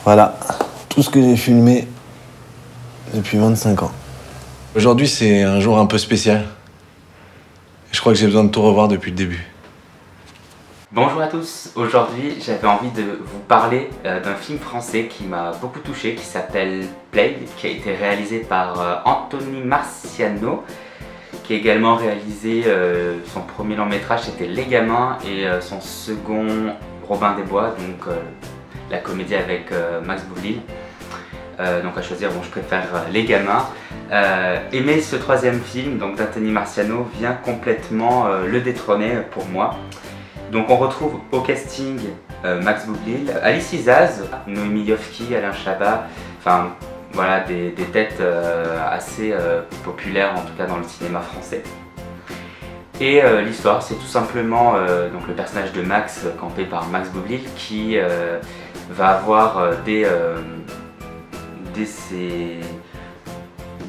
Voilà, tout ce que j'ai filmé depuis 25 ans. Aujourd'hui, c'est un jour un peu spécial. Je crois que j'ai besoin de tout revoir depuis le début. Bonjour à tous, aujourd'hui j'avais envie de vous parler d'un film français qui m'a beaucoup touché, qui s'appelle Plague, qui a été réalisé par Anthony Marciano, qui a également réalisé son premier long métrage, c'était Les Gamins, et son second Robin des Bois, donc la comédie avec Max Boublil. Donc à choisir, bon, je préfère Les Gamins. Mais ce troisième film d'Anthony Marciano vient complètement le détrôner pour moi. Donc on retrouve au casting Max Boublil, Alice Isaz, Noémie Yovki, Alain Chabat, enfin voilà des têtes assez populaires en tout cas dans le cinéma français. Et l'histoire, c'est tout simplement donc le personnage de Max, campé par Max Boublil, qui va avoir dès ses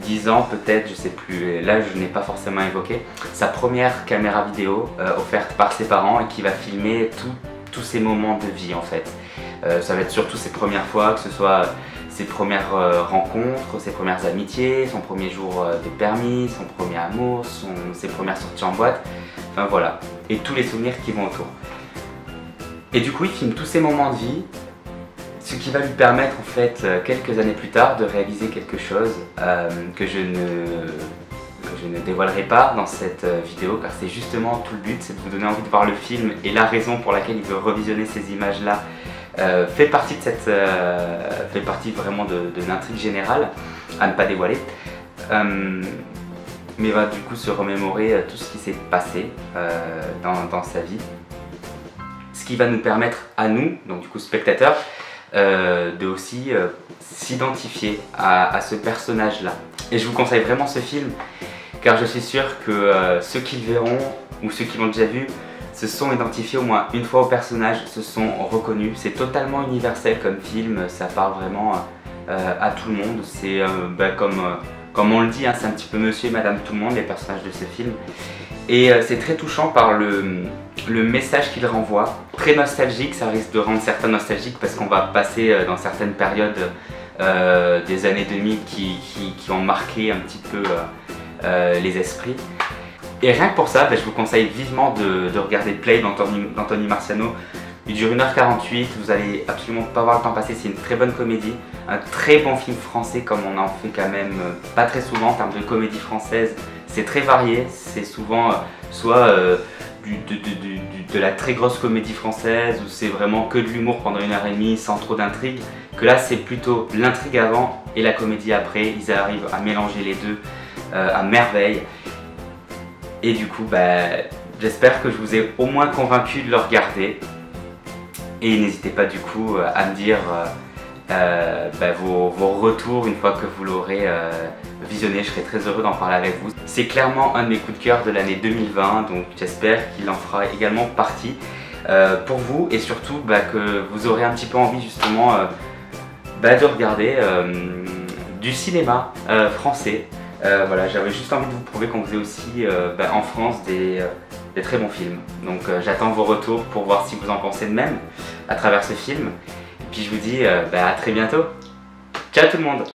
10 ans peut-être, je sais plus, là je n'ai pas forcément évoqué, sa première caméra vidéo offerte par ses parents et qui va filmer tous ses moments de vie en fait. Ça va être surtout ses premières fois, que ce soit ses premières rencontres, ses premières amitiés, son premier jour de permis, son premier amour, ses premières sorties en boîte, enfin voilà, et tous les souvenirs qui vont autour. Et du coup il filme tous ces moments de vie, ce qui va lui permettre en fait quelques années plus tard de réaliser quelque chose que je ne dévoilerai pas dans cette vidéo, car c'est justement tout le but, c'est de vous donner envie de voir le film, et la raison pour laquelle il veut revisionner ces images là fait partie vraiment de l'intrigue générale à ne pas dévoiler, mais va du coup se remémorer tout ce qui s'est passé dans sa vie, ce qui va nous permettre à nous, donc du coup spectateurs, de aussi s'identifier à ce personnage-là. Et je vous conseille vraiment ce film, car je suis sûr que ceux qui le verront ou ceux qui l'ont déjà vu se sont identifiés au moins une fois au personnage, se sont reconnus. C'est totalement universel comme film, ça parle vraiment à tout le monde. C'est comme on le dit, hein, c'est un petit peu monsieur et madame tout le monde, les personnages de ce film. Et c'est très touchant par le message qu'il renvoie. Très nostalgique, ça risque de rendre certains nostalgiques parce qu'on va passer dans certaines périodes des années 2000 qui ont marqué un petit peu les esprits. Et rien que pour ça, je vous conseille vivement de regarder Play d'Anthony Marciano. Il dure 1h48, vous allez absolument pas voir le temps passer, c'est une très bonne comédie, un très bon film français comme on en fait quand même pas très souvent en termes de comédie française. C'est très varié, c'est souvent soit de la très grosse comédie française où c'est vraiment que de l'humour pendant 1h30 sans trop d'intrigue, que là c'est plutôt l'intrigue avant et la comédie après. Ils arrivent à mélanger les deux à merveille. Et du coup, j'espère que je vous ai au moins convaincu de le regarder. Et n'hésitez pas du coup à me dire vos retours une fois que vous l'aurez visionné. Je serai très heureux d'en parler avec vous. C'est clairement un de mes coups de cœur de l'année 2020, donc j'espère qu'il en fera également partie pour vous, et surtout que vous aurez un petit peu envie justement de regarder du cinéma français. Voilà, j'avais juste envie de vous prouver qu'on faisait aussi en France des très bons films. Donc j'attends vos retours pour voir si vous en pensez de même à travers ce film. Et puis je vous dis à très bientôt. Ciao tout le monde!